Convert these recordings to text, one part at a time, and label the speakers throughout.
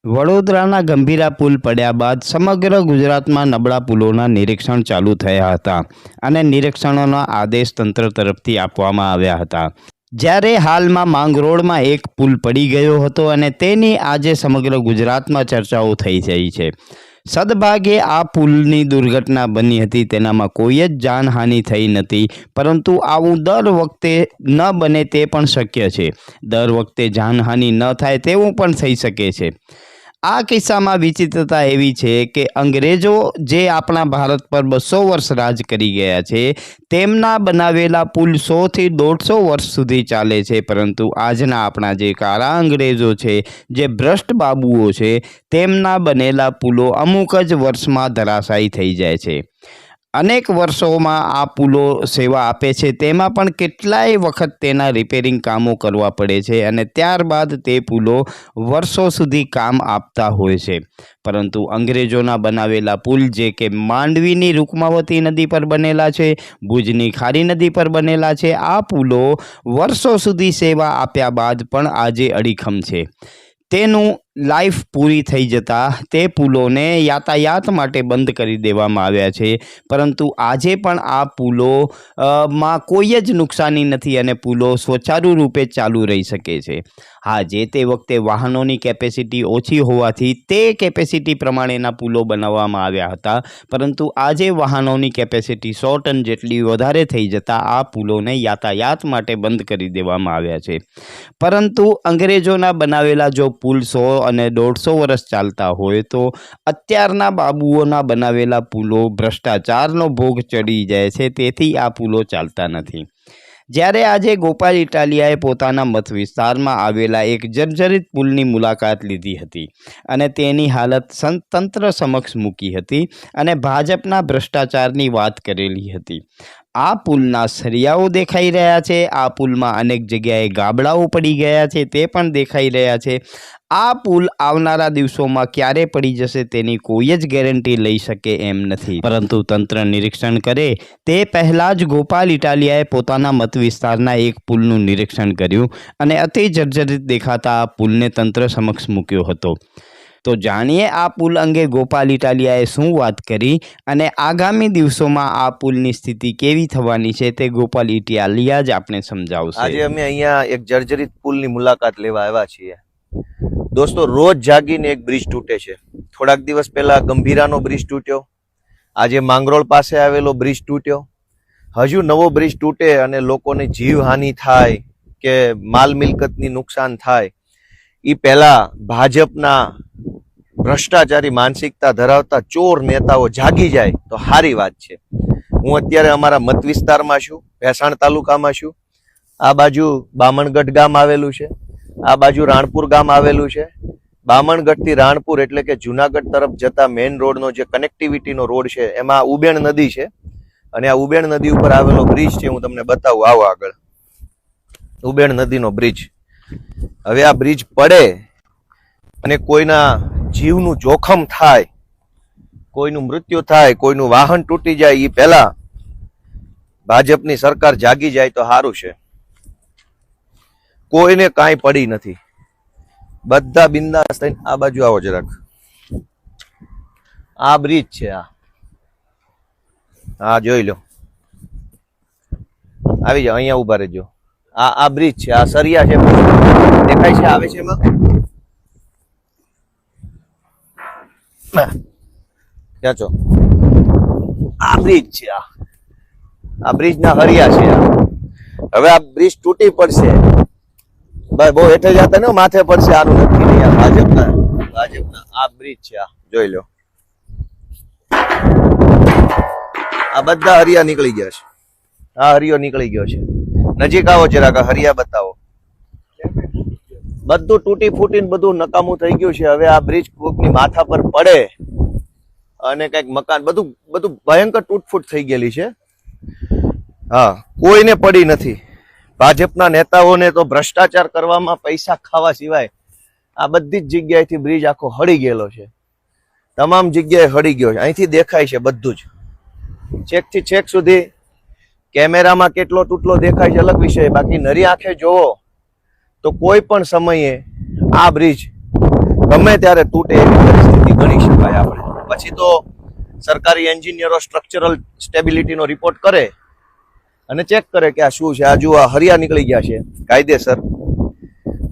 Speaker 1: વડોદરાના ગંભીરા પુલ પડ્યા બાદ સમગ્ર ગુજરાતમાં નબળા પુલોના નિરીક્ષણ ચાલુ થયા હતા અને નિરીક્ષણોના આદેશ તંત્ર તરફથી આપવામાં આવ્યા હતા. જ્યારે હાલમાં માંગરોળમાં એક પુલ પડી ગયો હતો અને તેની આજે સમગ્ર ગુજરાતમાં ચર્ચાઓ થઈ રહી છે. સદભાગે આ પુલની દુર્ઘટના બની હતી, તેનામાં કોઈ જ જાનહાનિ થઈ નથી, પરંતુ આવું દર વખતે ન બને તે પણ શક્ય છે. દર વખતે જાનહાનિ ન થાય તેવું પણ થઈ શકે છે. આ કિસ્સામાં વિચિત્રતા એવી છે કે અંગ્રેજો જે આપણા ભારત પર 200 વર્ષ રાજ કરી ગયા છે, તેમના બનાવેલા પુલ 100 થી 150 વર્ષ સુધી ચાલે છે, પરંતુ આજના આપણા જે કાળા અંગ્રેજો છે, જે ભ્રષ્ટ બાબુઓ છે, તેમના બનેલા પુલો અમુક જ વર્ષમાં ધરાશાયી થઈ જાય છે. અનેક વર્ષોમાં આ પુલો સેવા આપે છે, તેમાં પણ કેટલાય વખત તેના રિપેરિંગ કામો કરવા પડે છે અને ત્યારબાદ તે પુલો વર્ષો સુધી કામ આપતા હોય છે. પરંતુ અંગ્રેજોના બનાવેલા પુલ, જે કે માંડવીની રૂકમાવતી નદી પર બનેલા છે, ભુજની ખારી નદી પર બનેલા છે, આ પુલો વર્ષો સુધી સેવા આપ્યા બાદ પણ આજે અડીખમ છે. તેનું લાઈફ પૂરી થઈ જતાં તે પુલોને યાતાયાત માટે બંધ કરી દેવામાં આવ્યા છે, પરંતુ આજે પણ આ પુલો માં કોઈ જ નુકસાની નથી અને પુલો સુચારુ રૂપે ચાલુ રહી શકે છે. હા, જે તે વખતે વાહનોની કેપેસિટી ઓછી હોવાથી તે કેપેસિટી પ્રમાણેના પુલો બનાવવામાં આવ્યા હતા, પરંતુ આજે વાહનોની કેપેસિટી 100 ટન જેટલી વધારે થઈ જતાં આ પુલોને યાતાયાત માટે બંધ કરી દેવામાં આવ્યા છે. પરંતુ અંગ્રેજોના બનાવેલા જો પુલ 100 અને 150 વર્ષ ચાલતા હોય, તો અત્યારના બાબુઓના બનાવેલા પુલો ભ્રષ્ટાચારનો ભોગ ચડી જાય છે, તેથી આ પુલો ચાલતા નથી. જ્યારે આજે ગોપાલ ઇટાલિયાએ પોતાના મત વિસ્તારમાં આવેલા એક જર્જરિત પુલની મુલાકાત લીધી હતી અને તેની હાલત તંત્ર સમક્ષ મૂકી હતી અને ભાજપના ભ્રષ્ટાચારની વાત કરેલી હતી. આ પુલના સળિયાઓ દેખાઈ રહ્યા છે, આ પુલમાં અનેક જગ્યાએ ગાબડાઓ પડી ગયા છે, તે પણ દેખાઈ રહ્યા છે. આ પુલ આવનારા દિવસોમાં ક્યારે પડી જશે તેની કોઈ જ ગેરંટી લઈ શકે એમ નથી, પરંતુ તંત્ર નિરીક્ષણ કરે તે પહેલાં જ ગોપાલ ઇટાલિયાએ પોતાના મત વિસ્તારના એક પુલનું નિરીક્ષણ કર્યું અને અતિ જર્જરિત દેખાતા આ પુલને તંત્ર સમક્ષ મૂક્યો હતો. તો જાણીએ આ પુલ અંગે ગોપાલ ઇટાલિયાએ શું વાત કરી અને આગામી દિવસોમાં આ પુલની સ્થિતિ કેવી થવાની છે તે ગોપાલ ઇટાલિયા જ આપણે સમજાવશે.
Speaker 2: આજે અમે અહીંયા એક જર્જરિત પુલની મુલાકાત લેવા આવ્યા છીએ. દોસ્તો, રોજ જાગીને એક બ્રિજ તૂટે છે. થોડાક દિવસ પહેલા ગંભીરાનો બ્રિજ તૂટ્યો, આજે માંગરોળ પાસે આવેલો બ્રિજ તૂટ્યો, હજુ નવો બ્રિજ તૂટે અને લોકોને જીવહાનિ થાય કે માલ મિલકતની નુકસાન થાય, એ પહેલા ભાજપના ભ્રષ્ટાચારી માનસિકતા ધરાવતા ચોર નેતાઓ જાગી જાય તો સારી વાત છે. હું અત્યારે અમારા મત વિસ્તારમાં છું, ભેસાણ તાલુકામાં છું. આ બાજુ બામણગઢ ગામ આવેલું છે, આ બાજુ રાણપુર ગામ આવેલું છે. બામણગઢ થી રાણપુર એટલે કે જુનાગઢ તરફ જતા મેઇન રોડનો જે કનેક્ટિવિટીનો રોડ છે, એમાં ઉબેણ નદી છે અને આ ઉબેણ નદી ઉપર આવેલો બ્રિજ છે. હું તમને બતાવું, આવો આગળ. ઉબેણ નદીનો બ્રિજ. હવે આ બ્રિજ પડે અને કોઈના જીવનું જોખમ થાય, કોઈનું મૃત્યુ થાય, કોઈનું વાહન તૂટી જાય, એ પહેલા ભાજપની સરકાર જાગી જાય તો સારું છે. કોઈને કાંઈ પડી નથી, બધા બિંદાસ થઈને આ બાજુ આવો જરાક. આ બ્રિજ છે, આ જોઈ લો. આવી જાઓ, અહીંયા ઉભા રહેજો. આ બ્રિજ છે, આ સરિયા છે, દેખાય છે, આવે છે એમાં. ક્યાં છો? આ બ્રિજ છે, આ બ્રિજ ના હરિયા છે. હવે આ બ્રિજ તૂટી પડશે, ભાઈ બહુ હેઠે જતા ને માથે પડશે. આનું નક્કી નહીં. આ ભાજપના આ બ્રિજ છે, આ જોઈ લો. આ બધા હરિયા નીકળી ગયા છે. આ હરિયો નીકળી ગયો છે. નજીક આવો જરાક, હરિયા બતાવો. બધું તૂટી ફૂટીને બધું નકામું થઈ ગયું છે. હવે આ બ્રિજ કોકની માથા પર પડે અને કઈક મકાન, બધું ભયંકર તૂટફૂટ થઈ ગયેલી છે. હા, કોઈને પડી નથી. ભાજપના નેતાઓને તો ભ્રષ્ટાચાર કરવામાં, પૈસા ખાવા સિવાય આ બધી જ જગ્યાએથી બ્રિજ આખો હળી ગયેલો છે. તમામ જગ્યાએ હળી ગયો છે. અહીંથી દેખાય છે બધું જ, છેક થી છેક સુધી. કેમેરામાં કેટલો તૂટલો દેખાય છે અલગ વિષય, બાકી નરી આંખે જોવો તો કોઈ પણ સમયે આ બ્રિજ ગમે ત્યારે તૂટે એવી પરિસ્થિતિ ગણી શકાય આપણે. પછી તો સરકારી એન્જિનિયરો સ્ટ્રક્ચરલ સ્ટેબિલિટીનો રિપોર્ટ કરે અને ચેક કરે કે આ શું છે. આ જુઓ હરિયા નીકળી ગયા છે કાયદેસર,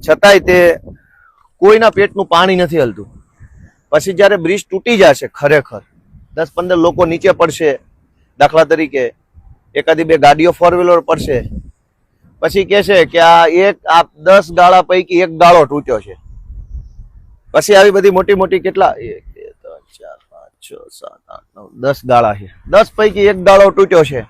Speaker 2: છતાંય તે કોઈના પેટનું પાણી નથી હલતું. પછી જ્યારે બ્રિજ તૂટી જશે, ખરેખર 10-15 લોકો નીચે પડશે, દાખલા તરીકે એકાદી 2 ગાડીઓ 4 વ્હીલર પડશે, પછી કહે છે કે આ 10 ગાળા પૈકી 1 ગાળો તૂટ્યો છે. પછી આવી બધી મોટી મોટી કેટલા 1 2 3 4 5 6 7 8 9 10 ગાળા છે. 10 પૈકી 1 ગાળો તૂટ્યો છે.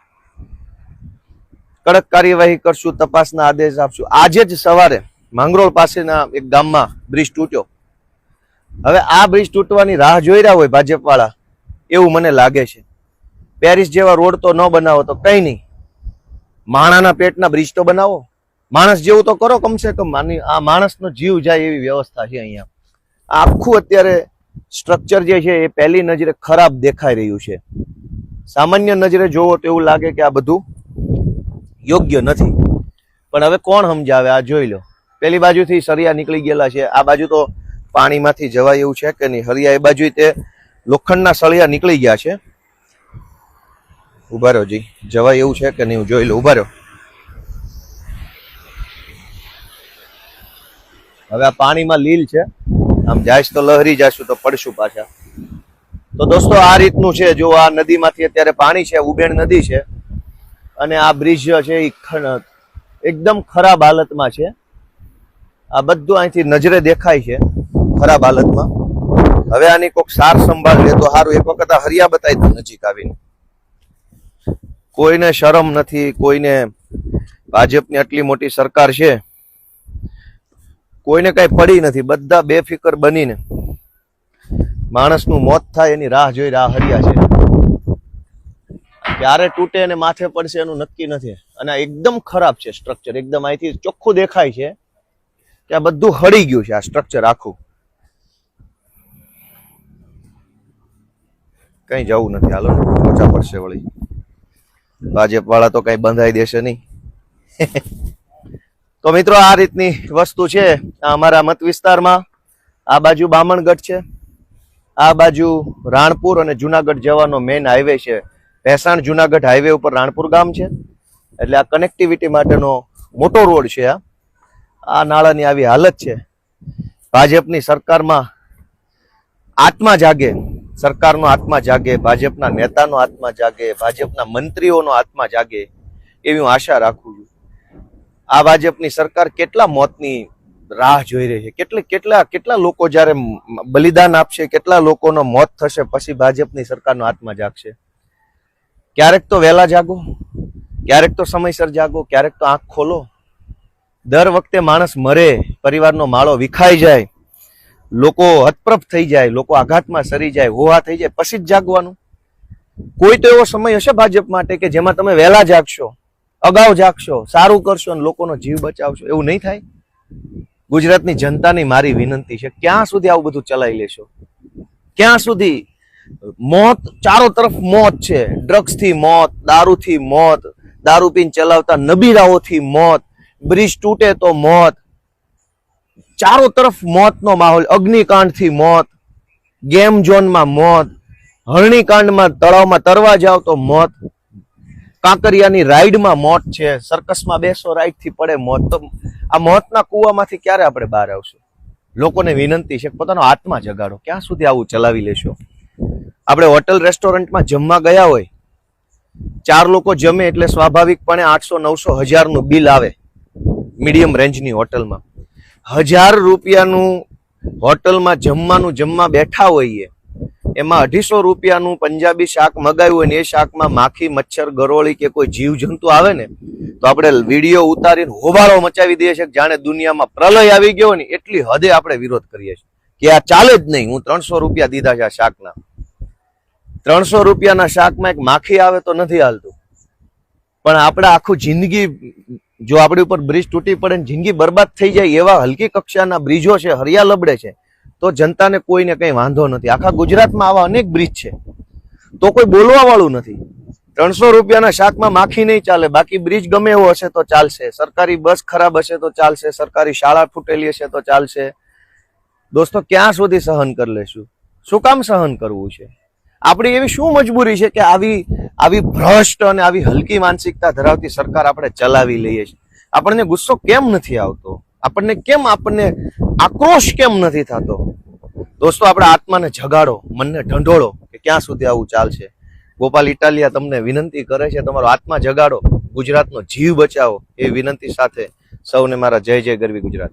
Speaker 2: કડક કાર્યવાહી કરશું, તપાસના આદેશ આપશું. આજે જ સવારે માંગરોળ પાસેના એક ગામમાં બ્રિજ તૂટ્યો. હવે આ બ્રિજ તૂટવાની રાહ જોઈ રહ્યા હોય ભાજપ વાળા, એવું મને લાગે છે. પેરિસ જેવા રોડ તો ન બનાવો તો કઈ નહીં, માણાના પેટના બ્રિજ તો બનાવો. માણસ જેવું તો કરો કમસે કમ. આ માણસનો જીવ જાય એવી વ્યવસ્થા છે અહીંયા. આખું અત્યારે સ્ટ્રક્ચર જે છે એ પહેલી નજરે ખરાબ દેખાઈ રહ્યું છે. સામાન્ય નજરે જોવો તો એવું લાગે કે આ બધું યોગ્ય નથી, પણ હવે કોણ સમજાવે? આ જોઈ લો, પેલી બાજુથી સરિયા નીકળી ગયેલા છે. આ બાજુ તો પાણીમાંથી જવાય એવું છે કે નહીં? હરિયા એ બાજુ તે લોખંડના સળિયા નીકળી ગયા છે. ઉભા રહ્યો જી, જવાય એવું છે કે નહીં હું જોઈ લો. ઉભા રહ્યો. હવે આ પાણીમાં લીલ છે, આમ જાય તો લહેરી જશું તો પડશું પાછા. તો દોસ્તો આ રીતનું છે. જો આ નદીમાંથી અત્યારે પાણી છે, ઉબેણ નદી છે, અને આ બ્રિજ છે એ એકદમ ખરાબ હાલતમાં છે. આ બધું અહીંથી નજરે દેખાય છે ખરાબ હાલતમાં. હવે આની કોઈક સાર સંભાળ લે તો સારું. એક વખત આ હરિયા બતાવી દઉં નજીક આવીને. કોઈને શરમ નથી, કોઈને. ભાજપની આટલી મોટી સરકાર છે, કોઈને કઈ પડી નથી. બધા બેફિકર બનીને માણસનું મોત થાય એની રાહ જોઈ રહ્યા હરિયા છે. ક્યારે તૂટે અને માથે પડશે એનું નક્કી નથી. અને આ એકદમ ખરાબ છે સ્ટ્રક્ચર. એકદમ અહીંથી ચોખ્ખું દેખાય છે કે આ બધું હળી ગયું છે, આ સ્ટ્રક્ચર આખું. કઈ જવું નથી. હાલો ઓછા પડશે વળી. ભાજપ વાળા તો કઈ બંધાઈ દેશે નહીં. તો મિત્રો આ રીતની વસ્તુ છે અમારા મત વિસ્તારમાં. આ બાજુ બામણગઢ છે, આ બાજુ રાણપુર અને જુનાગઢ જવાનો મેઇન હાઈવે છે. ભેસાણ જુનાગઢ હાઈવે ઉપર રાણપુર ગામ છે, એટલે આ કનેક્ટિવિટી માટેનો મોટો રોડ છે. આ નાળાની આવી હાલત છે. ભાજપની સરકારમાં આત્મા જાગે, સરકારનો આત્મા જાગે, ભાજપના નેતાનો આત્મા જાગે, ભાજપના મંત્રીઓનો આત્મા જાગે એવી હું આશા રાખું છું. આ ભાજપની સરકાર કેટલા મોતની રાહ જોઈ રહી છે. કેટલા લોકો જ્યારે બલિદાન આપશે, કેટલા લોકોનો મોત થશે, પછી ભાજપની સરકારનો આત્મા જાગશે. ક્યારેક તો વહેલા જાગો, ક્યારેક તો સમયસર જાગો, ક્યારેક તો આંખ ખોલો. દર વખતે માણસ મરે, પરિવારનો માળો વિખાઈ જાય, લોકો હતપ્રભ થઈ જાય, લોકો આઘાતમાં સરી જાય, હોવા થઈ જાય, પછી જ જાગવાનું. કોઈ તો એવો સમય હશે ભાજપ માટે કે જેમાં તમે વહેલા જાગશો, અગાઉ જાગશો, સારું કરશો અને લોકોનો જીવ બચાવશો. એવું નહીં થાય. ગુજરાતની જનતાની મારી વિનંતી છે, ક્યાં સુધી આવું બધું ચલાવી લેશો? ક્યાં સુધી? મોત ચારો તરફ મોત છે. ડ્રગ્સ થી મોત, દારૂથી મોત, દારૂ પીને ચલાવતા નબીરાઓથી મોત, બ્રિજ તૂટે તો મોત, ચારો તરફ મોતનો માહોલ. અગ્નિકાંડથી મોત, ગેમ ઝોનમાં મોત, હરણીકાંડમાં તળાવમાં તરવા જાવ તો મોત, કાંકરિયાની રાઈડમાં મોત છે, સર્કસમાં બેસો રાઈડ થી પડે મોત. તો આ મોતના કુવામાંથી ક્યારે આપણે બહાર આવશું? લોકોને વિનંતી છે પોતાનો આત્મા જગાડો. ક્યાં સુધી આવું ચલાવી લેશો? આપણે હોટલ રેસ્ટોરન્ટમાં જમવા ગયા હોય, 4 લોકો જમે એટલે સ્વાભાવિકપણે 800-900 હજારનું બિલ આવે. મીડિયમ રેન્જની હોટલમાં 1000 રૂપિયાનું હોટલમાં જમવા બેઠા હોઈએ, એમાં 250 રૂપિયાનું પંજાબી શાક મગાવ્યું હોય ને એ શાકમાં માખી, મચ્છર, ગરોળી કે કોઈ જીવ જંતુ આવે ને તો આપણે વિડીયો ઉતારીને હોબાળો મચાવી દઈએ છીએ. જાણે દુનિયામાં પ્રલય આવી ગયો ને એટલી હદે આપણે વિરોધ કરીએ છીએ કે આ ચાલે જ નહીં. હું 300 રૂપિયા દીધા છે આ શાકના. 300 રૂપિયાના શાકમાં એક માખી આવે તો નથી હાલતું, પણ આપણે આખું જિંદગી, જો આપણી ઉપર બ્રિજ તૂટી પડે ને જિંદગી બરબાદ થઈ જાય એવા હલકી કક્ષાના બ્રિજો છે, હરિયા લબડે છે, તો જનતાને કોઈને કઈ વાંધો નથી. આખા ગુજરાતમાં આવા અનેક બ્રિજ છે તો કોઈ બોલવા વાળું નથી. 300 રૂપિયાના શાકમાં માખી નહીં ચાલે, બાકી બ્રિજ ગમે એવો હશે તો ચાલશે. સરકારી બસ ખરાબ હશે તો ચાલશે, સરકારી શાળા ફૂટેલી હશે તો ચાલશે, દોસ્તો ક્યાં સુધી સહન કરી લેશું? શું કામ સહન કરવું છે? આપણી એવી શું મજબૂરી છે કે આવી ભ્રષ્ટ અને આવી હલકી માનસિકતા ધરાવતી સરકાર આપણે ચલાવી લઈએ છીએ? આપણને ગુસ્સો કેમ નથી આવતો? આપણને આક્રોશ કેમ નથી થતો? દોસ્તો, આપણા આત્માને જગાડો, મનને ઢંઢોળો કે ક્યાં સુધી આવું ચાલશે. ગોપાલ ઇટાલિયા તમને વિનંતી કરે છે, તમારો આત્મા જગાડો, ગુજરાતનો જીવ બચાવો એ વિનંતી સાથે સૌને મારા જય જય ગરવી ગુજરાત.